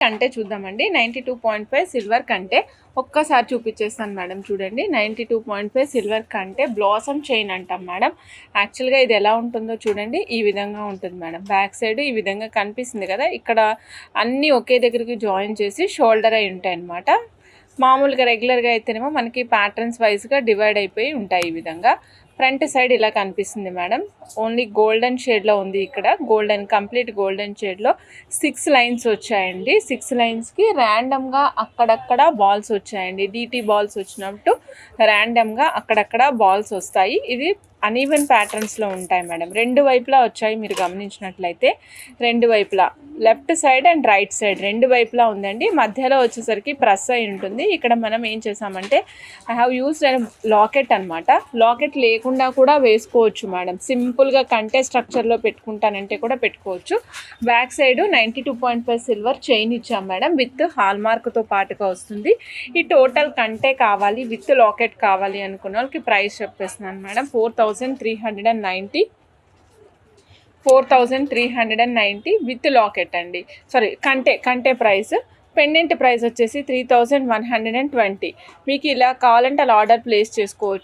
కంటే చూద్దామండి. 92.5 సిల్వర్ కంటే ఒక్కసారి చూపించేస్తాను మేడం. చూడండి, 92.5 సిల్వర్ కంటే బ్లాసమ్ చైన్ అంటాం మేడం. యాక్చువల్గా ఇది ఎలా ఉంటుందో చూడండి, ఈ విధంగా ఉంటుంది మేడం. బ్యాక్ సైడ్ ఈ విధంగా కనిపిస్తుంది కదా, ఇక్కడ అన్నీ ఒకే దగ్గరికి జాయిన్ చేసి షోల్డర్ అయి ఉంటాయి అన్నమాట. మామూలుగా రెగ్యులర్గా అయితేనేమో మనకి ప్యాటర్న్స్ వైజ్గా డివైడ్ అయిపోయి ఉంటాయి ఈ విధంగా. ఫ్రంట్ సైడ్ ఇలా కనిపిస్తుంది మేడం. ఓన్లీ గోల్డెన్ షేడ్లో ఉంది. ఇక్కడ గోల్డెన్, కంప్లీట్ గోల్డెన్ షేడ్లో 6 లైన్స్ వచ్చాయండి. 6 లైన్స్కి ర్యాండమ్గా అక్కడక్కడ బాల్స్ వచ్చాయండి. డీటీ బాల్స్ వచ్చినట్టు ర్యాండమ్గా అక్కడక్కడ బాల్స్ వస్తాయి. ఇది అనీవెన్ ప్యాటర్న్స్లో ఉంటాయి మేడం. రెండు వైపులా వచ్చాయి, మీరు గమనించినట్లయితే రెండు వైపులా, left side and right side రెండు వైపులా ఉందండి. మధ్యలో వచ్చేసరికి ప్రెస్ అయి ఉంటుంది. ఇక్కడ మనం ఏం చేసామంటే I have used and locket అనమాట. లాకెట్ లేకుండా కూడా వేసుకోవచ్చు మేడం. సింపుల్గా కంటే స్ట్రక్చర్లో పెట్టుకుంటానంటే కూడా పెట్టుకోవచ్చు. బ్యాక్ సైడ్ 92.5 సిల్వర్ చైన్ ఇచ్చాం మేడం, విత్ హాల్ మార్క్తో పాటుగా వస్తుంది. ఈ టోటల్ కంటే కావాలి విత్ లాకెట్ కావాలి అనుకున్న వాళ్ళకి ప్రైస్ చెప్పేస్తున్నాను మేడం. 4,390 విత్ లాకెట్ అండి. సారీ, కంటే ప్రైస్. పెండెంట్ ప్రైస్ వచ్చేసి 3,120. మీకు ఇలా కావాలంటే అలా ఆర్డర్ ప్లేస్ చేసుకోవచ్చు.